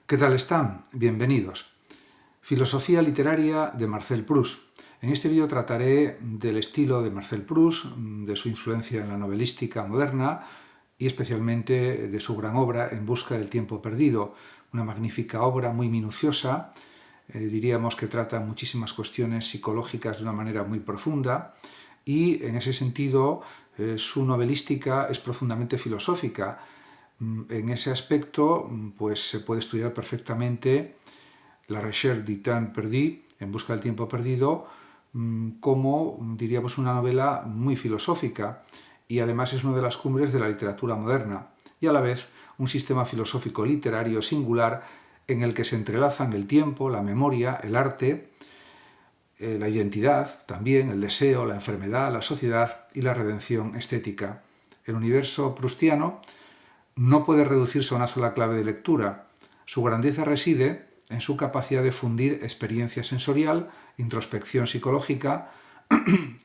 ¿Qué tal están? Bienvenidos. Filosofía literaria de Marcel Proust. En este vídeo trataré del estilo de Marcel Proust, de su influencia en la novelística moderna y especialmente de su gran obra En busca del tiempo perdido, una magnífica obra muy minuciosa, diríamos que trata muchísimas cuestiones psicológicas de una manera muy profunda y en ese sentido su novelística es profundamente filosófica. En ese aspecto, pues se puede estudiar perfectamente La Recherche du temps perdu, En busca del tiempo perdido, como, diríamos, una novela muy filosófica y además es una de las cumbres de la literatura moderna y a la vez un sistema filosófico literario singular en el que se entrelazan el tiempo, la memoria, el arte, la identidad, también el deseo, la enfermedad, la sociedad y la redención estética. El universo proustiano no puede reducirse a una sola clave de lectura. Su grandeza reside en su capacidad de fundir experiencia sensorial, introspección psicológica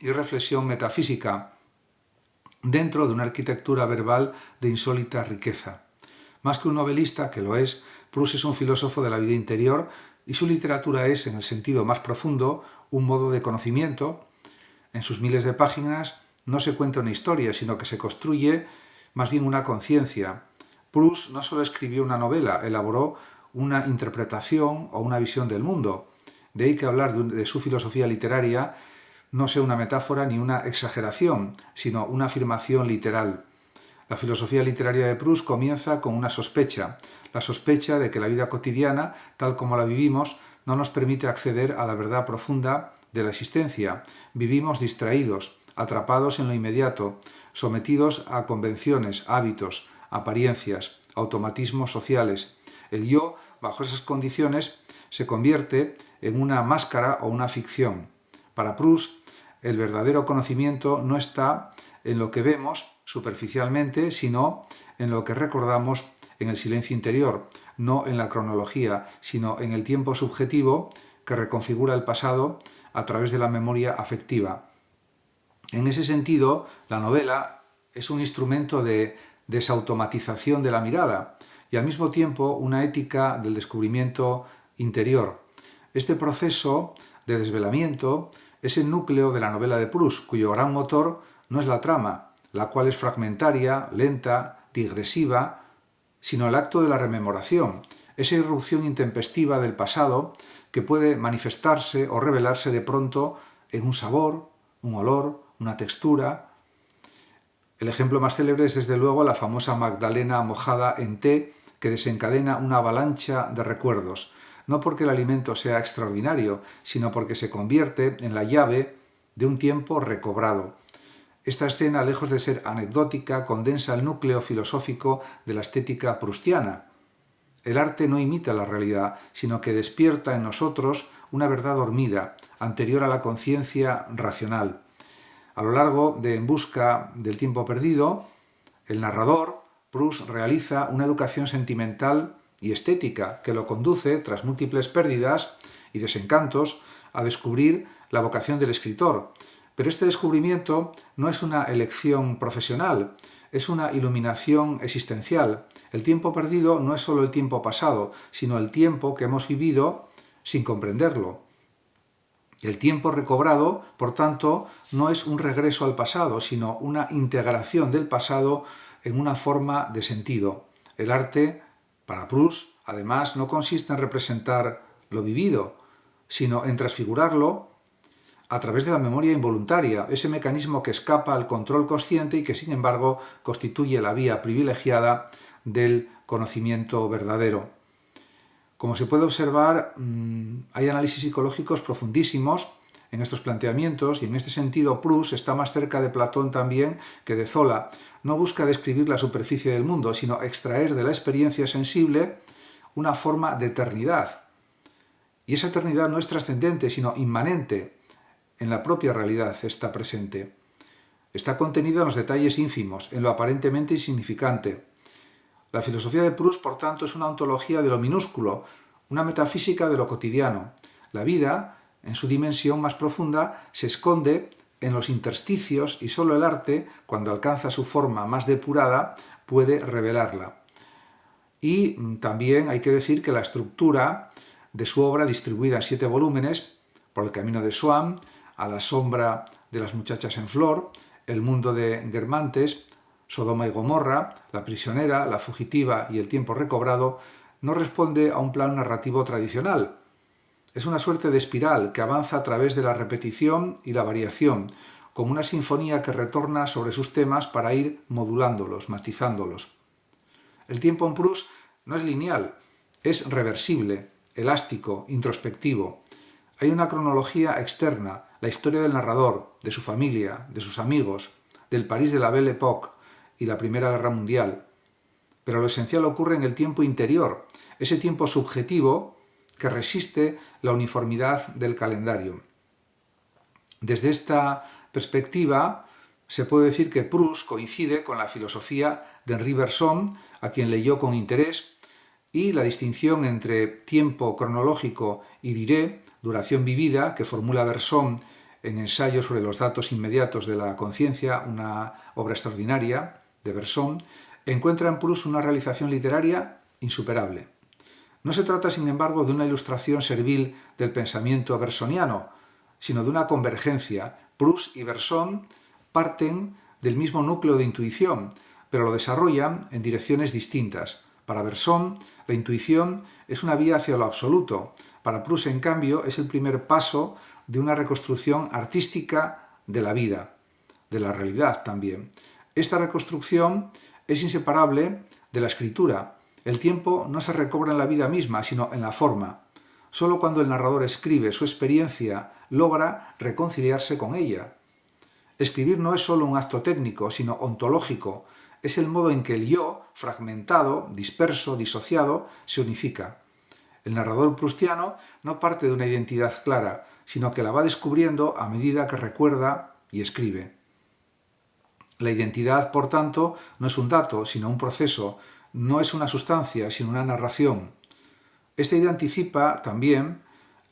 y reflexión metafísica dentro de una arquitectura verbal de insólita riqueza. Más que un novelista, que lo es, Proust es un filósofo de la vida interior y su literatura es, en el sentido más profundo, un modo de conocimiento. En sus miles de páginas no se cuenta una historia, sino que se construye más bien una conciencia. Proust no solo escribió una novela, elaboró una interpretación o una visión del mundo. De ahí que hablar de su filosofía literaria no sea una metáfora ni una exageración, sino una afirmación literal. La filosofía literaria de Proust comienza con una sospecha, la sospecha de que la vida cotidiana, tal como la vivimos, no nos permite acceder a la verdad profunda de la existencia. Vivimos distraídos, atrapados en lo inmediato, sometidos a convenciones, hábitos, apariencias, automatismos sociales. El yo, bajo esas condiciones, se convierte en una máscara o una ficción. Para Proust, el verdadero conocimiento no está en lo que vemos superficialmente, sino en lo que recordamos en el silencio interior, no en la cronología, sino en el tiempo subjetivo que reconfigura el pasado a través de la memoria afectiva. En ese sentido, la novela es un instrumento de desautomatización de la mirada y al mismo tiempo una ética del descubrimiento interior. Este proceso de desvelamiento es el núcleo de la novela de Proust, cuyo gran motor no es la trama, la cual es fragmentaria, lenta, digresiva, sino el acto de la rememoración, esa irrupción intempestiva del pasado que puede manifestarse o revelarse de pronto en un sabor, un olor, una textura. El ejemplo más célebre es desde luego la famosa magdalena mojada en té que desencadena una avalancha de recuerdos, no porque el alimento sea extraordinario, sino porque se convierte en la llave de un tiempo recobrado. Esta escena, lejos de ser anecdótica, condensa el núcleo filosófico de la estética proustiana. El arte no imita la realidad, sino que despierta en nosotros una verdad dormida, anterior a la conciencia racional. A lo largo de En busca del tiempo perdido, el narrador, Proust, realiza una educación sentimental y estética que lo conduce, tras múltiples pérdidas y desencantos, a descubrir la vocación del escritor. Pero este descubrimiento no es una elección profesional, es una iluminación existencial. El tiempo perdido no es solo el tiempo pasado, sino el tiempo que hemos vivido sin comprenderlo. El tiempo recobrado, por tanto, no es un regreso al pasado, sino una integración del pasado en una forma de sentido. El arte, para Proust, además, no consiste en representar lo vivido, sino en transfigurarlo a través de la memoria involuntaria, ese mecanismo que escapa al control consciente y que, sin embargo, constituye la vía privilegiada del conocimiento verdadero. Como se puede observar, hay análisis psicológicos profundísimos en estos planteamientos y en este sentido Proust está más cerca de Platón también que de Zola. No busca describir la superficie del mundo, sino extraer de la experiencia sensible una forma de eternidad. Y esa eternidad no es trascendente, sino inmanente. En la propia realidad está presente. Está contenida en los detalles ínfimos, en lo aparentemente insignificante. La filosofía de Proust, por tanto, es una ontología de lo minúsculo, una metafísica de lo cotidiano. La vida, en su dimensión más profunda, se esconde en los intersticios y solo el arte, cuando alcanza su forma más depurada, puede revelarla. Y también hay que decir que la estructura de su obra, distribuida en 7 volúmenes, Por el camino de Swan, A la sombra de las muchachas en flor, El mundo de Guermantes, Sodoma y Gomorra, La prisionera, La fugitiva y El tiempo recobrado, no responde a un plan narrativo tradicional. Es una suerte de espiral que avanza a través de la repetición y la variación, como una sinfonía que retorna sobre sus temas para ir modulándolos, matizándolos. El tiempo en Proust no es lineal, es reversible, elástico, introspectivo. Hay una cronología externa, la historia del narrador, de su familia, de sus amigos, del París de la Belle Époque y la Primera Guerra Mundial. Pero lo esencial ocurre en el tiempo interior, ese tiempo subjetivo que resiste la uniformidad del calendario. Desde esta perspectiva, se puede decir que Proust coincide con la filosofía de Henri Bergson, a quien leyó con interés, y la distinción entre tiempo cronológico y diré, duración vivida, que formula Bergson en Ensayo sobre los datos inmediatos de la conciencia, una obra extraordinaria de Bergson, encuentra en Proust una realización literaria insuperable. No se trata, sin embargo, de una ilustración servil del pensamiento bersoniano, sino de una convergencia. Proust y Bergson parten del mismo núcleo de intuición, pero lo desarrollan en direcciones distintas. Para Bergson, la intuición es una vía hacia lo absoluto. Para Proust, en cambio, es el primer paso de una reconstrucción artística de la vida, de la realidad también. Esta reconstrucción es inseparable de la escritura. El tiempo no se recobra en la vida misma, sino en la forma. Solo cuando el narrador escribe su experiencia logra reconciliarse con ella. Escribir no es solo un acto técnico, sino ontológico. Es el modo en que el yo, fragmentado, disperso, disociado, se unifica. El narrador proustiano no parte de una identidad clara, sino que la va descubriendo a medida que recuerda y escribe. La identidad, por tanto, no es un dato, sino un proceso, no es una sustancia, sino una narración. Esta idea anticipa también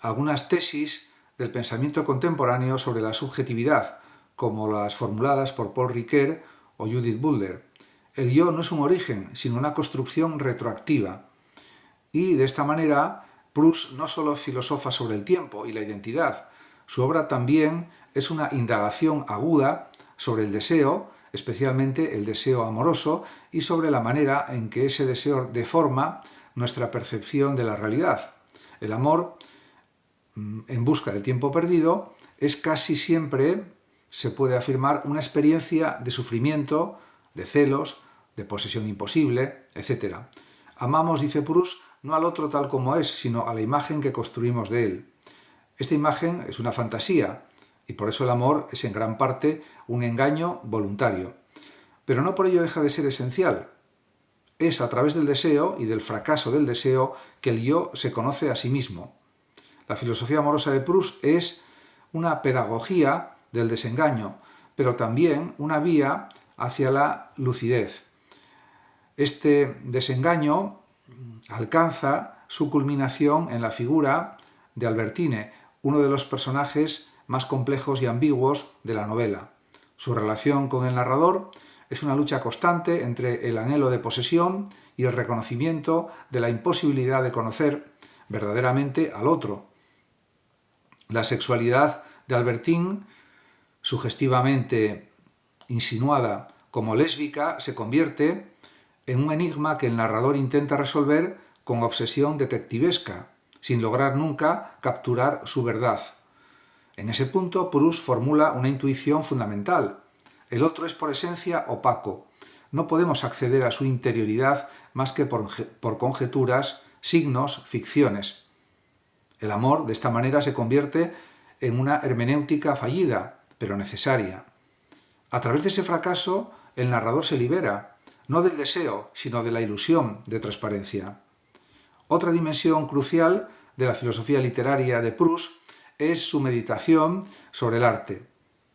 algunas tesis del pensamiento contemporáneo sobre la subjetividad, como las formuladas por Paul Ricoeur o Judith Butler. El yo no es un origen, sino una construcción retroactiva. Y de esta manera, Proust no solo filosofa sobre el tiempo y la identidad, su obra también es una indagación aguda sobre el deseo, especialmente el deseo amoroso, y sobre la manera en que ese deseo deforma nuestra percepción de la realidad. El amor, en busca del tiempo perdido, es casi siempre, se puede afirmar, una experiencia de sufrimiento, de celos, de posesión imposible, etc. Amamos, dice Proust, no al otro tal como es, sino a la imagen que construimos de él. Esta imagen es una fantasía, y por eso el amor es en gran parte un engaño voluntario. Pero no por ello deja de ser esencial. Es a través del deseo y del fracaso del deseo que el yo se conoce a sí mismo. La filosofía amorosa de Proust es una pedagogía del desengaño, pero también una vía hacia la lucidez. Este desengaño alcanza su culminación en la figura de Albertine, uno de los personajes más complejos y ambiguos de la novela. Su relación con el narrador es una lucha constante entre el anhelo de posesión y el reconocimiento de la imposibilidad de conocer verdaderamente al otro. La sexualidad de Albertine, sugestivamente insinuada como lésbica, se convierte en un enigma que el narrador intenta resolver con obsesión detectivesca, sin lograr nunca capturar su verdad. En ese punto, Proust formula una intuición fundamental. El otro es por esencia opaco. No podemos acceder a su interioridad más que por conjeturas, signos, ficciones. El amor, de esta manera, se convierte en una hermenéutica fallida, pero necesaria. A través de ese fracaso, el narrador se libera, no del deseo, sino de la ilusión de transparencia. Otra dimensión crucial de la filosofía literaria de Proust es su meditación sobre el arte.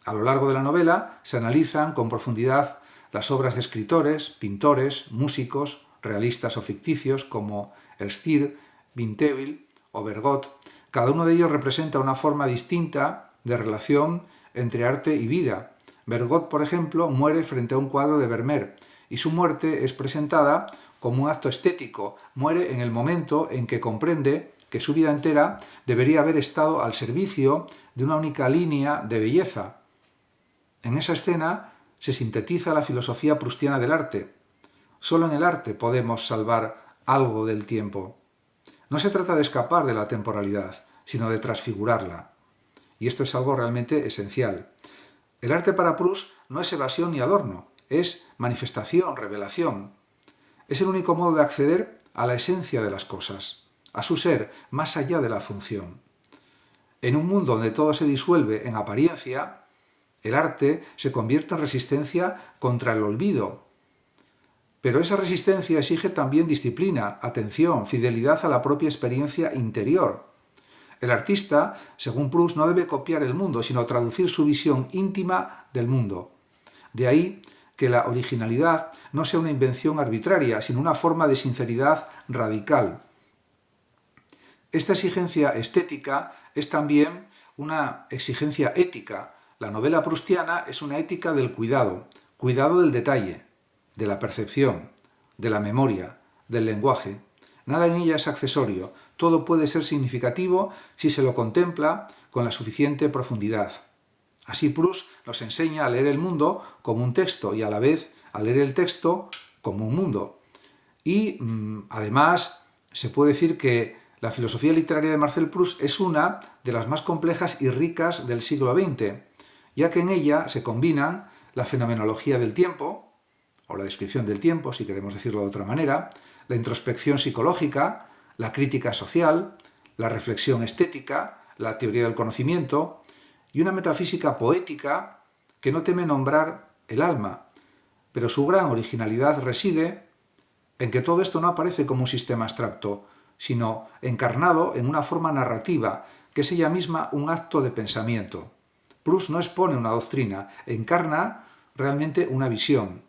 A lo largo de la novela se analizan con profundidad las obras de escritores, pintores, músicos, realistas o ficticios como Elstir, Vinteuil o Bergot. Cada uno de ellos representa una forma distinta de relación entre arte y vida. Bergot, por ejemplo, muere frente a un cuadro de Vermeer y su muerte es presentada como un acto estético, muere en el momento en que comprende que su vida entera debería haber estado al servicio de una única línea de belleza. En esa escena se sintetiza la filosofía proustiana del arte. Solo en el arte podemos salvar algo del tiempo. No se trata de escapar de la temporalidad, sino de transfigurarla. Y esto es algo realmente esencial. El arte para Proust no es evasión ni adorno, es manifestación, revelación. Es el único modo de acceder a la esencia de las cosas, a su ser más allá de la función. En un mundo donde todo se disuelve en apariencia, el arte se convierte en resistencia contra el olvido. Pero esa resistencia exige también disciplina, atención, fidelidad a la propia experiencia interior. El artista, según Proust, no debe copiar el mundo, sino traducir su visión íntima del mundo. De ahí que la originalidad no sea una invención arbitraria, sino una forma de sinceridad radical. Esta exigencia estética es también una exigencia ética. La novela proustiana es una ética del cuidado, cuidado del detalle, de la percepción, de la memoria, del lenguaje. Nada en ella es accesorio, todo puede ser significativo si se lo contempla con la suficiente profundidad. Así Proust nos enseña a leer el mundo como un texto y a la vez a leer el texto como un mundo. Y además se puede decir que la filosofía literaria de Marcel Proust es una de las más complejas y ricas del siglo XX, ya que en ella se combinan la fenomenología del tiempo, o la descripción del tiempo, si queremos decirlo de otra manera, la introspección psicológica, la crítica social, la reflexión estética, la teoría del conocimiento y una metafísica poética que no teme nombrar el alma, pero su gran originalidad reside en que todo esto no aparece como un sistema abstracto, sino encarnado en una forma narrativa, que es ella misma un acto de pensamiento. Proust no expone una doctrina, encarna realmente una visión.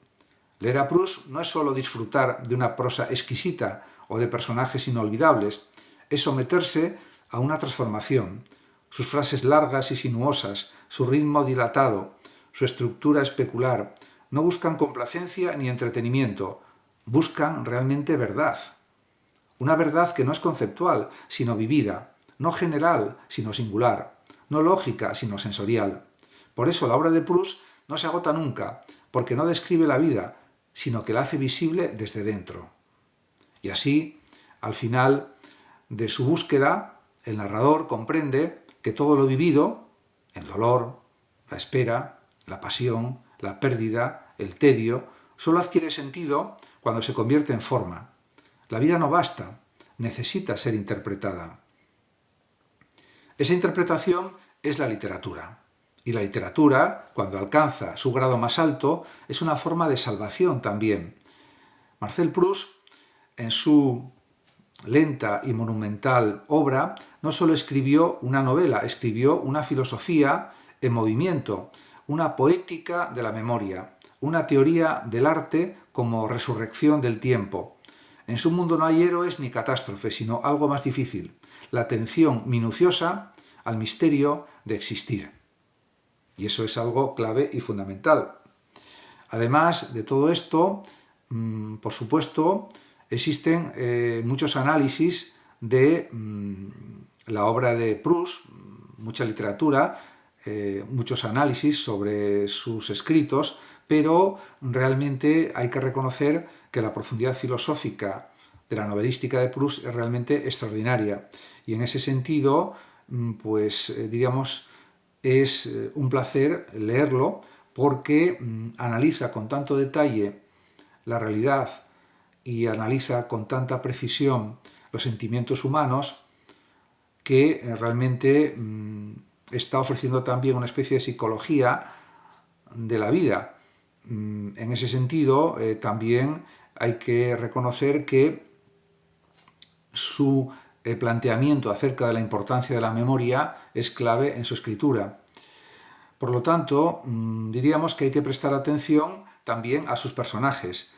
Leer a Proust no es solo disfrutar de una prosa exquisita o de personajes inolvidables, es someterse a una transformación. Sus frases largas y sinuosas, su ritmo dilatado, su estructura especular, no buscan complacencia ni entretenimiento, buscan realmente verdad. Una verdad que no es conceptual, sino vivida, no general, sino singular, no lógica, sino sensorial. Por eso la obra de Proust no se agota nunca, porque no describe la vida, sino que la hace visible desde dentro. Y así, al final de su búsqueda, el narrador comprende que todo lo vivido, el dolor, la espera, la pasión, la pérdida, el tedio, solo adquiere sentido cuando se convierte en forma. La vida no basta, necesita ser interpretada. Esa interpretación es la literatura. Y la literatura, cuando alcanza su grado más alto, es una forma de salvación también. Marcel Proust, en su lenta y monumental obra, no solo escribió una novela, escribió una filosofía en movimiento, una poética de la memoria, una teoría del arte como resurrección del tiempo. En su mundo no hay héroes ni catástrofes, sino algo más difícil, la atención minuciosa al misterio de existir. Y eso es algo clave y fundamental. Además de todo esto, por supuesto, existen muchos análisis de la obra de Proust, mucha literatura, muchos análisis sobre sus escritos, pero realmente hay que reconocer que la profundidad filosófica de la novelística de Proust es realmente extraordinaria. Y en ese sentido, pues diríamos, es un placer leerlo porque analiza con tanto detalle la realidad y analiza con tanta precisión los sentimientos humanos que realmente está ofreciendo también una especie de psicología de la vida. En ese sentido, también hay que reconocer que su planteamiento acerca de la importancia de la memoria es clave en su escritura. Por lo tanto, diríamos que hay que prestar atención también a sus personajes,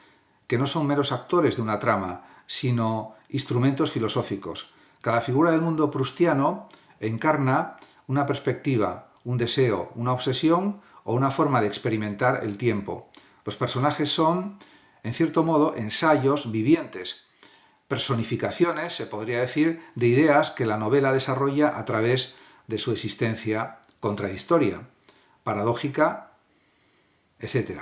que no son meros actores de una trama, sino instrumentos filosóficos. Cada figura del mundo proustiano encarna una perspectiva, un deseo, una obsesión o una forma de experimentar el tiempo. Los personajes son en cierto modo, ensayos vivientes, personificaciones, se podría decir, de ideas que la novela desarrolla a través de su existencia contradictoria, paradójica, etc.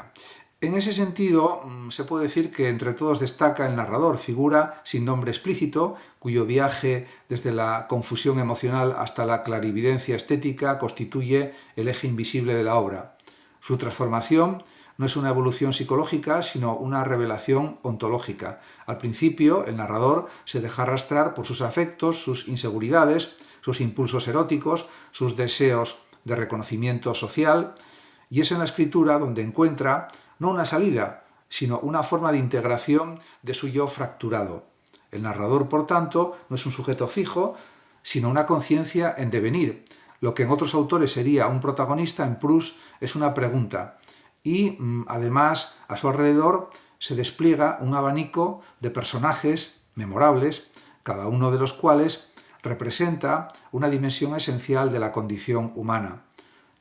En ese sentido, se puede decir que entre todos destaca el narrador, figura sin nombre explícito, cuyo viaje desde la confusión emocional hasta la clarividencia estética constituye el eje invisible de la obra. Su transformación no es una evolución psicológica, sino una revelación ontológica. Al principio, el narrador se deja arrastrar por sus afectos, sus inseguridades, sus impulsos eróticos, sus deseos de reconocimiento social, y es en la escritura donde encuentra no una salida, sino una forma de integración de su yo fracturado. El narrador, por tanto, no es un sujeto fijo, sino una conciencia en devenir. Lo que en otros autores sería un protagonista, en Proust es una pregunta. Y, además, a su alrededor se despliega un abanico de personajes memorables, cada uno de los cuales representa una dimensión esencial de la condición humana.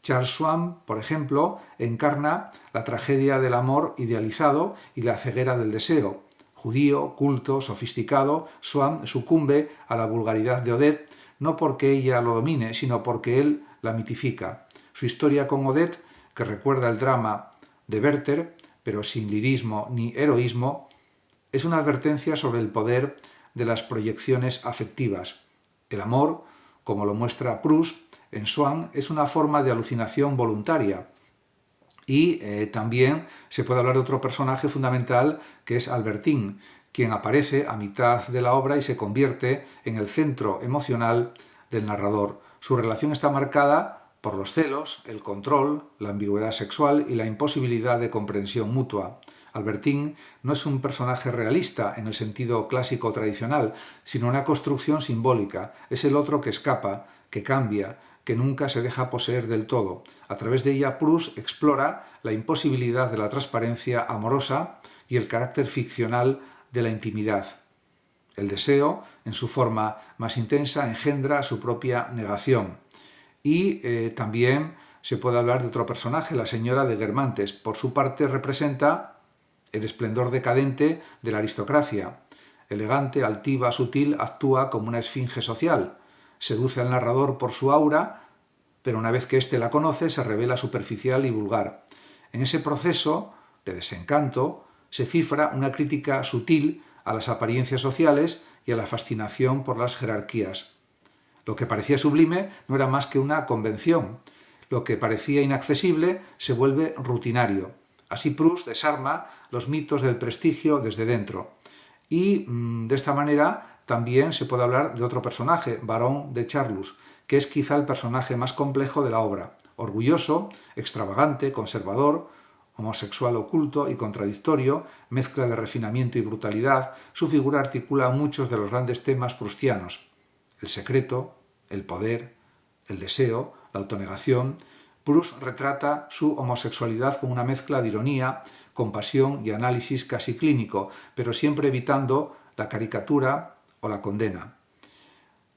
Charles Swann, por ejemplo, encarna la tragedia del amor idealizado y la ceguera del deseo. Judío, culto, sofisticado, Swann sucumbe a la vulgaridad de Odette, no porque ella lo domine, sino porque él la mitifica. Su historia con Odette, que recuerda el drama de Werther, pero sin lirismo ni heroísmo, es una advertencia sobre el poder de las proyecciones afectivas. El amor, como lo muestra Proust, en Swann es una forma de alucinación voluntaria. Y también se puede hablar de otro personaje fundamental que es Albertine, quien aparece a mitad de la obra y se convierte en el centro emocional del narrador. Su relación está marcada por los celos, el control, la ambigüedad sexual y la imposibilidad de comprensión mutua. Albertine no es un personaje realista en el sentido clásico tradicional, sino una construcción simbólica. Es el otro que escapa, que cambia, que nunca se deja poseer del todo. A través de ella, Proust explora la imposibilidad de la transparencia amorosa y el carácter ficcional de la intimidad. El deseo, en su forma más intensa, engendra su propia negación. Y también se puede hablar de otro personaje, la señora de Guermantes. Por su parte, representa el esplendor decadente de la aristocracia. Elegante, altiva, sutil, actúa como una esfinge social. Seduce al narrador por su aura, pero una vez que éste la conoce se revela superficial y vulgar. En ese proceso de desencanto se cifra una crítica sutil a las apariencias sociales y a la fascinación por las jerarquías. Lo que parecía sublime no era más que una convención. Lo que parecía inaccesible se vuelve rutinario. Así Proust desarma los mitos del prestigio desde dentro. Y de esta manera también se puede hablar de otro personaje, Baron de Charlus, que es quizá el personaje más complejo de la obra. Orgulloso, extravagante, conservador, homosexual oculto y contradictorio, mezcla de refinamiento y brutalidad, su figura articula muchos de los grandes temas proustianos. El secreto, el poder, el deseo, la autonegación. Proust retrata su homosexualidad con una mezcla de ironía, compasión y análisis casi clínico, pero siempre evitando la caricatura o la condena.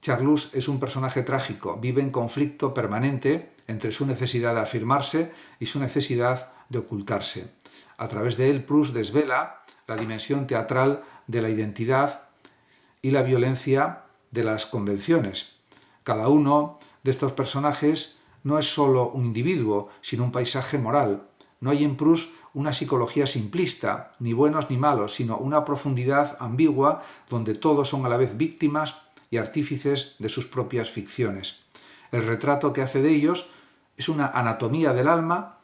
Charlus es un personaje trágico, vive en conflicto permanente entre su necesidad de afirmarse y su necesidad de ocultarse. A través de él, Proust desvela la dimensión teatral de la identidad y la violencia de las convenciones. Cada uno de estos personajes no es solo un individuo, sino un paisaje moral. No hay en Proust una psicología simplista, ni buenos ni malos, sino una profundidad ambigua donde todos son a la vez víctimas y artífices de sus propias ficciones. El retrato que hace de ellos es una anatomía del alma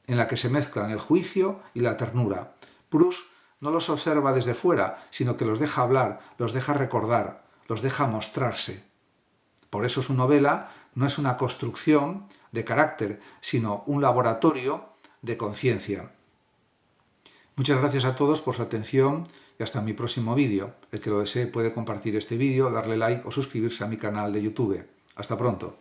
en la que se mezclan el juicio y la ternura. Proust no los observa desde fuera, sino que los deja hablar, los deja recordar, los deja mostrarse. Por eso su novela no es una construcción de carácter, sino un laboratorio de conciencia. Muchas gracias a todos por su atención y hasta mi próximo vídeo. El que lo desee puede compartir este vídeo, darle like o suscribirse a mi canal de YouTube. Hasta pronto.